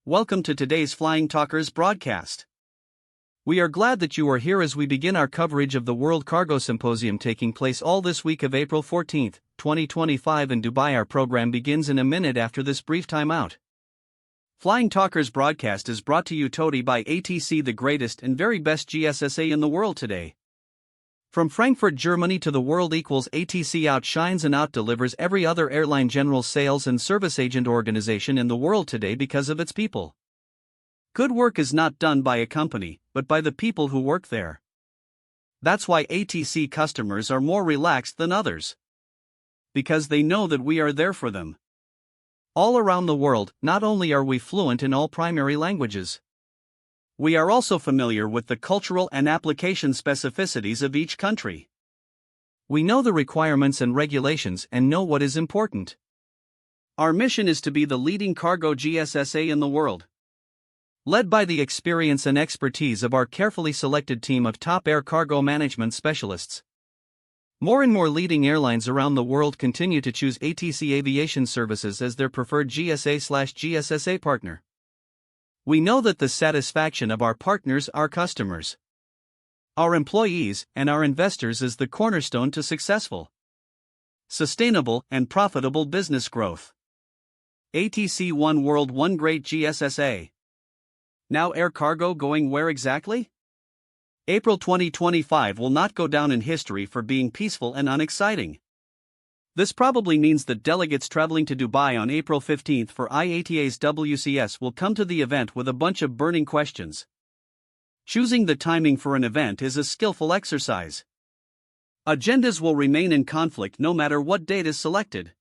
Welcome to today's Flying Talkers broadcast. We are glad that you are here as we begin our coverage of the World Cargo Symposium taking place all this week of April 14, 2025 in Dubai. Our program begins in a minute after this brief timeout. Flying Talkers broadcast is brought to you totally by ATC, the greatest and very best GSSA in the world today. From Frankfurt, Germany to the world equals ATC outshines and outdelivers every other airline general sales and service agent organization in the world today because of its people. Good work is not done by a company, but by the people who work there. That's why ATC customers are more relaxed than others. Because they know that we are there for them. All around the world, not only are we fluent in all primary languages, we are also familiar with the cultural and application specificities of each country. We know the requirements and regulations and know what is important. Our mission is to be the leading cargo GSSA in the world. Led by the experience and expertise of our carefully selected team of top air cargo management specialists. More and more leading airlines around the world continue to choose ATC Aviation Services as their preferred GSA/GSSA partner. We know that the satisfaction of our partners, our customers, our employees, and our investors is the cornerstone to successful, sustainable, and profitable business growth. ATC One World, One Great GSSA. Now air cargo going where exactly? April 2025 will not go down in history for being peaceful and unexciting. This probably means that delegates traveling to Dubai on April 15 for IATA's WCS will come to the event with a bunch of burning questions. Choosing the timing for an event is a skillful exercise. Agendas will remain in conflict no matter what date is selected.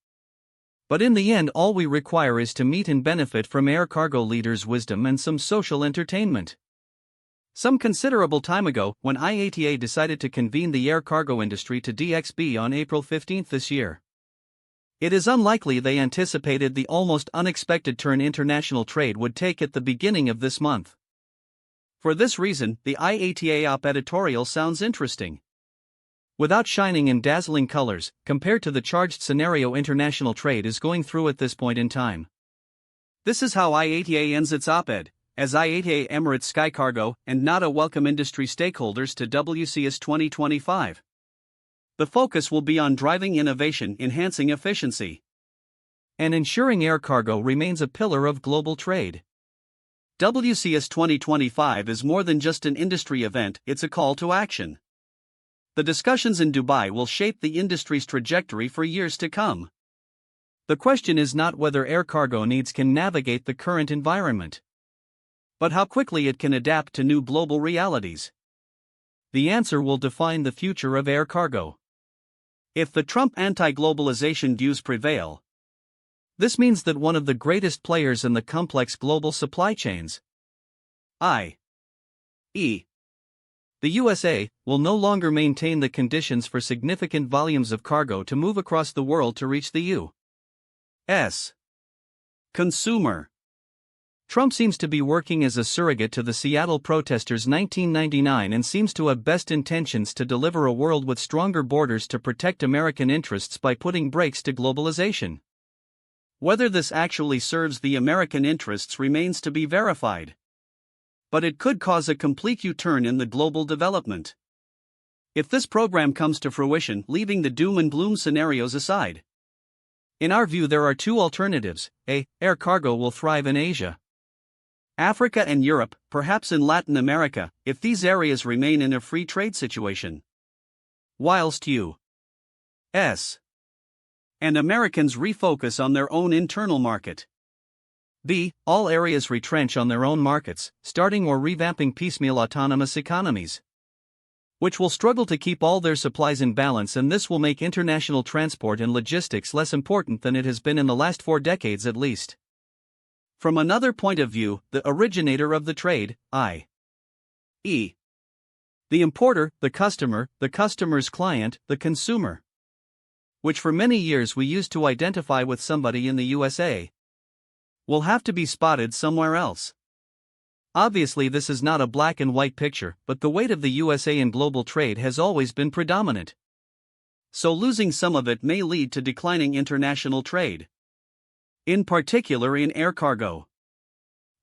But in the end, all we require is to meet and benefit from air cargo leaders' wisdom and some social entertainment. Some considerable time ago, when IATA decided to convene the air cargo industry to DXB on April 15 this year, it is unlikely they anticipated the almost unexpected turn international trade would take at the beginning of this month. For this reason, the IATA op editorial sounds interesting. Without shining in dazzling colors, compared to the charged scenario international trade is going through at this point in time. This is how IATA ends its op-ed. As IATA, Emirates, Sky Cargo, and NADA welcome industry stakeholders to WCS 2025. The focus will be on driving innovation, enhancing efficiency, and ensuring air cargo remains a pillar of global trade. WCS 2025 is more than just an industry event, it's a call to action. The discussions in Dubai will shape the industry's trajectory for years to come. The question is not whether air cargo needs can navigate the current environment, but how quickly it can adapt to new global realities. The answer will define the future of air cargo. If the Trump anti-globalization views prevail, this means that one of the greatest players in the complex global supply chains, i.e., the USA, will no longer maintain the conditions for significant volumes of cargo to move across the world to reach the U.S. consumer. Trump seems to be working as a surrogate to the Seattle protesters' 1999 and seems to have best intentions to deliver a world with stronger borders to protect American interests by putting brakes to globalization. Whether this actually serves the American interests remains to be verified. But it could cause a complete U-turn in the global development. If this program comes to fruition, leaving the doom and gloom scenarios aside. In our view, there are two alternatives. A, air cargo will thrive in Asia, Africa and Europe, perhaps in Latin America, if these areas remain in a free trade situation. Whilst U.S. and Americans refocus on their own internal market. B, all areas retrench on their own markets, starting or revamping piecemeal autonomous economies, which will struggle to keep all their supplies in balance, and this will make international transport and logistics less important than it has been in the last 4 decades at least. From another point of view, the originator of the trade, i.e., the importer, the customer's client, the consumer, which for many years we used to identify with somebody in the USA, will have to be spotted somewhere else. Obviously, this is not a black and white picture, but the weight of the USA in global trade has always been predominant. So losing some of it may lead to declining international trade, in particular in air cargo.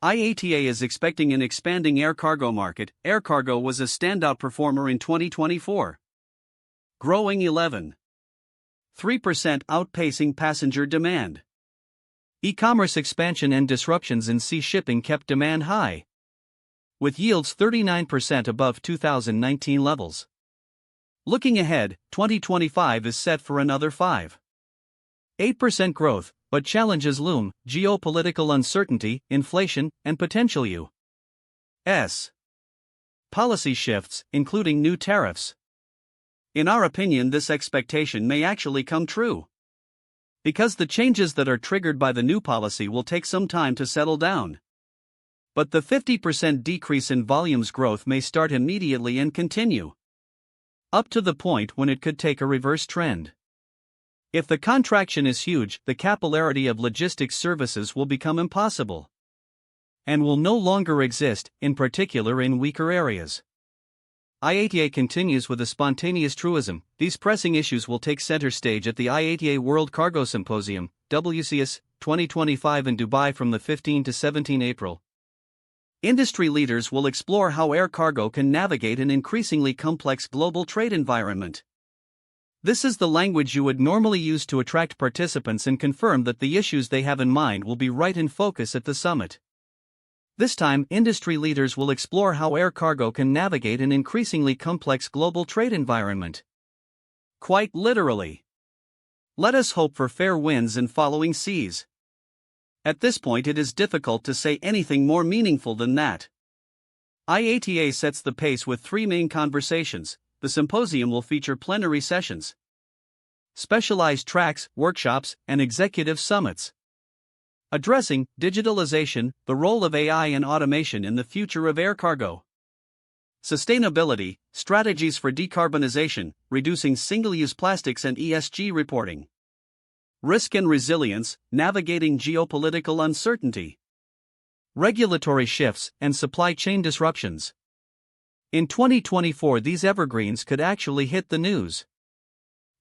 IATA is expecting an expanding air cargo market. Air cargo was a standout performer in 2024, growing 11.3%, outpacing passenger demand. E-commerce expansion and disruptions in sea shipping kept demand high, with yields 39% above 2019 levels. Looking ahead, 2025 is set for another 5.8% growth, but challenges loom: geopolitical uncertainty, inflation, and potential U.S. policy shifts, including new tariffs. In our opinion, this expectation may actually come true, because the changes that are triggered by the new policy will take some time to settle down. But the 50% decrease in volumes growth may start immediately and continue up to the point when it could take a reverse trend. If the contraction is huge, the capillarity of logistics services will become impossible and will no longer exist, in particular in weaker areas. IATA continues with a spontaneous truism: these pressing issues will take center stage at the IATA World Cargo Symposium, WCS, 2025 in Dubai from the 15 to 17 April. Industry leaders will explore how air cargo can navigate an increasingly complex global trade environment. This is the language you would normally use to attract participants and confirm that the issues they have in mind will be right in focus at the summit. This time, industry leaders will explore how air cargo can navigate an increasingly complex global trade environment. Quite literally. Let us hope for fair winds and following seas. At this point, it is difficult to say anything more meaningful than that. IATA sets the pace with three main conversations. The symposium will feature plenary sessions, specialized tracks, workshops, and executive summits addressing digitalization, the role of AI and automation in the future of air cargo, sustainability, strategies for decarbonization, reducing single-use plastics and ESG reporting, risk and resilience, navigating geopolitical uncertainty, regulatory shifts, and supply chain disruptions. In 2024, these evergreens could actually hit the news.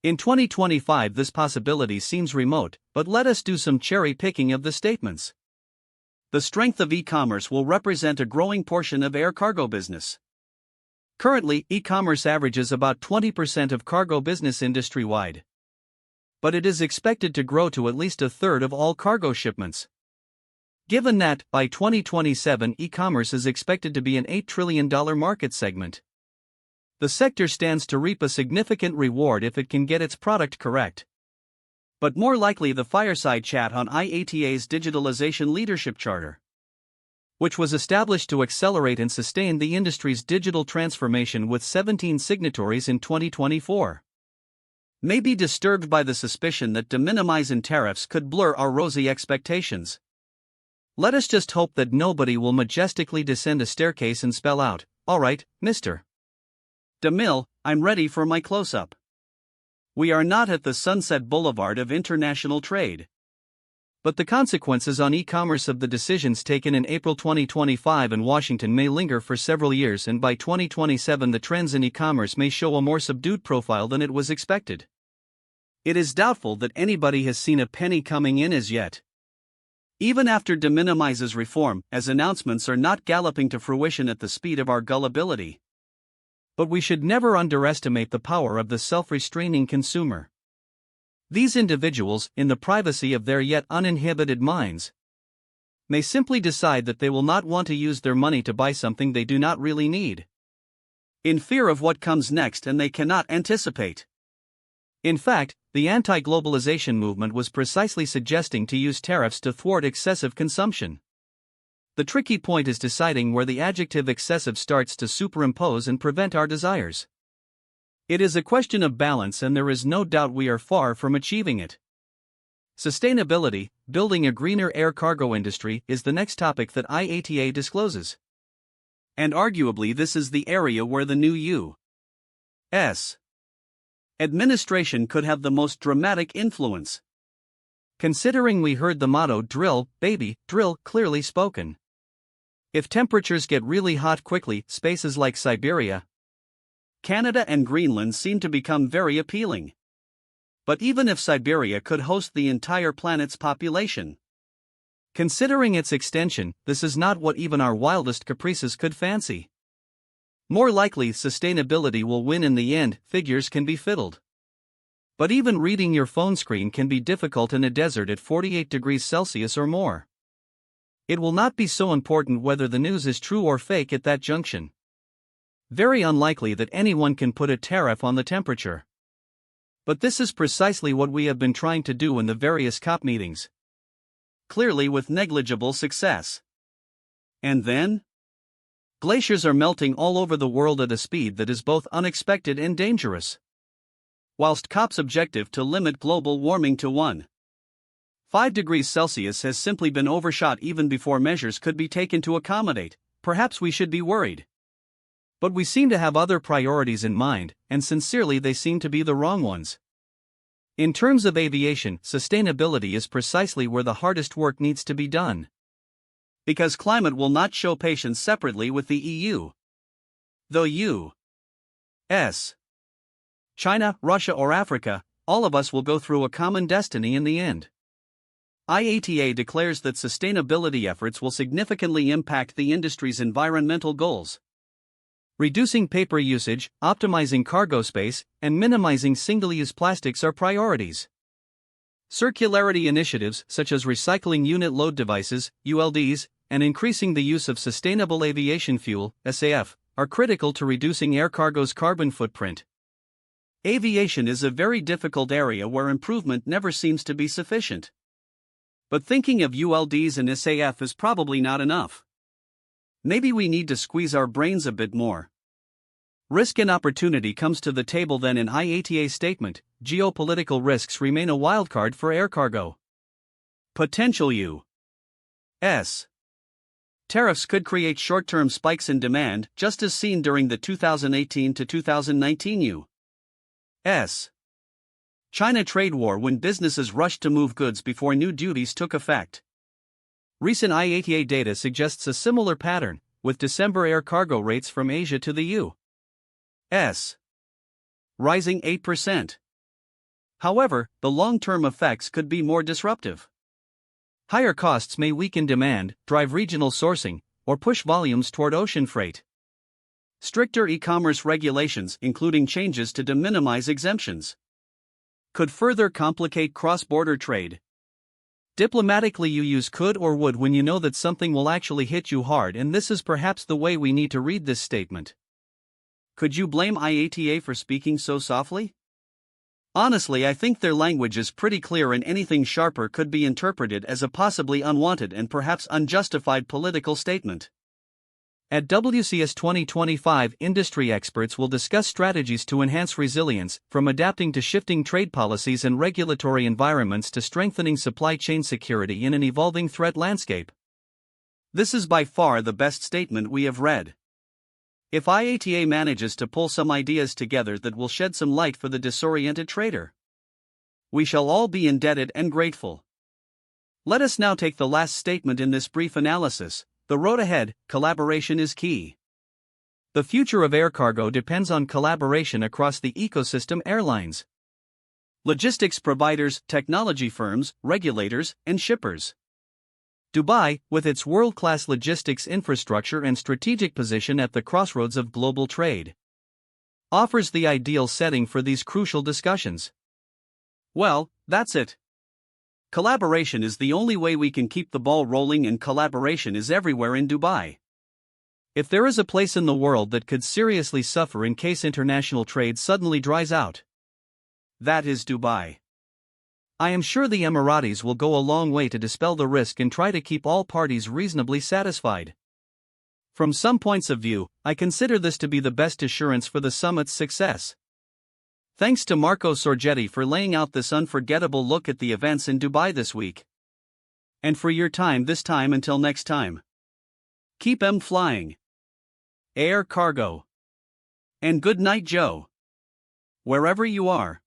In 2025, this possibility seems remote, but let us do some cherry picking of the statements. The strength of e-commerce will represent a growing portion of air cargo business. Currently, e-commerce averages about 20% of cargo business industry-wide, but it is expected to grow to at least a third of all cargo shipments. Given that, by 2027 e-commerce is expected to be an $8 trillion market segment, the sector stands to reap a significant reward if it can get its product correct. But more likely, the fireside chat on IATA's Digitalization Leadership Charter, which was established to accelerate and sustain the industry's digital transformation with 17 signatories in 2024, may be disturbed by the suspicion that de minimis and tariffs could blur our rosy expectations. Let us just hope that nobody will majestically descend a staircase and spell out, "All right, Mr. DeMille, I'm ready for my close-up." We are not at the Sunset Boulevard of international trade. But the consequences on e-commerce of the decisions taken in April 2025 in Washington may linger for several years, and by 2027 the trends in e-commerce may show a more subdued profile than it was expected. It is doubtful that anybody has seen a penny coming in as yet. Even after de minimis's reform, as announcements are not galloping to fruition at the speed of our gullibility. But we should never underestimate the power of the self-restraining consumer. These individuals, in the privacy of their yet uninhibited minds, may simply decide that they will not want to use their money to buy something they do not really need, in fear of what comes next and they cannot anticipate. In fact, the anti-globalization movement was precisely suggesting to use tariffs to thwart excessive consumption. The tricky point is deciding where the adjective excessive starts to superimpose and prevent our desires. It is a question of balance, and there is no doubt we are far from achieving it. Sustainability, building a greener air cargo industry, is the next topic that IATA discloses. And arguably this is the area where the new U.S. administration could have the most dramatic influence. Considering we heard the motto "drill, baby, drill" clearly spoken. If temperatures get really hot quickly, spaces like Siberia, Canada and Greenland seem to become very appealing. But even if Siberia could host the entire planet's population, Considering its extension, this is not what even our wildest caprices could fancy. More likely, sustainability will win in the end. Figures can be fiddled. But even reading your phone screen can be difficult in a desert at 48 degrees Celsius or more. It will not be so important whether the news is true or fake at that junction. Very unlikely that anyone can put a tariff on the temperature. But this is precisely what we have been trying to do in the various COP meetings. Clearly with negligible success. And then? Glaciers are melting all over the world at a speed that is both unexpected and dangerous. Whilst COP's objective to limit global warming to 1.5 degrees Celsius has simply been overshot even before measures could be taken to accommodate, perhaps we should be worried. But we seem to have other priorities in mind, and sincerely they seem to be the wrong ones. In terms of aviation, sustainability is precisely where the hardest work needs to be done. Because climate will not show patience separately with the EU. The U.S., China, Russia or Africa, all of us will go through a common destiny in the end. IATA declares that sustainability efforts will significantly impact the industry's environmental goals. Reducing paper usage, optimizing cargo space, and minimizing single-use plastics are priorities. Circularity initiatives such as recycling unit load devices, ULDs, and increasing the use of sustainable aviation fuel, SAF, are critical to reducing air cargo's carbon footprint. Aviation is a very difficult area where improvement never seems to be sufficient. But thinking of ULDs and SAF is probably not enough. Maybe we need to squeeze our brains a bit more. Risk and opportunity comes to the table then in IATA's statement. Geopolitical risks remain a wildcard for air cargo. Potential U.S. tariffs could create short-term spikes in demand, just as seen during the 2018 to 2019 U.S. China trade war when businesses rushed to move goods before new duties took effect. Recent IATA data suggests a similar pattern, with December air cargo rates from Asia to the U.S. rising 8%. However, the long-term effects could be more disruptive. Higher costs may weaken demand, drive regional sourcing, or push volumes toward ocean freight. Stricter e-commerce regulations, including changes to de minimis exemptions, could further complicate cross-border trade. Diplomatically, you use could or would when you know that something will actually hit you hard, and this is perhaps the way we need to read this statement. Could you blame IATA for speaking so softly? Honestly, I think their language is pretty clear, and anything sharper could be interpreted as a possibly unwanted and perhaps unjustified political statement. At WCS 2025, industry experts will discuss strategies to enhance resilience, from adapting to shifting trade policies and regulatory environments to strengthening supply chain security in an evolving threat landscape. This is by far the best statement we have read. If IATA manages to pull some ideas together that will shed some light for the disoriented trader, we shall all be indebted and grateful. Let us now take the last statement in this brief analysis. The road ahead, collaboration is key. The future of air cargo depends on collaboration across the ecosystem: airlines, logistics providers, technology firms, regulators, and shippers. Dubai, with its world-class logistics infrastructure and strategic position at the crossroads of global trade, offers the ideal setting for these crucial discussions. Well, that's it. Collaboration is the only way we can keep the ball rolling, and collaboration is everywhere in Dubai. If there is a place in the world that could seriously suffer in case international trade suddenly dries out, that is Dubai. I am sure the Emiratis will go a long way to dispel the risk and try to keep all parties reasonably satisfied. From some points of view, I consider this to be the best assurance for the summit's success. Thanks to Marco Sorgetti for laying out this unforgettable look at the events in Dubai this week. And for your time this time. Until next time. Keep flying. Air cargo. And good night, Joe. Wherever you are.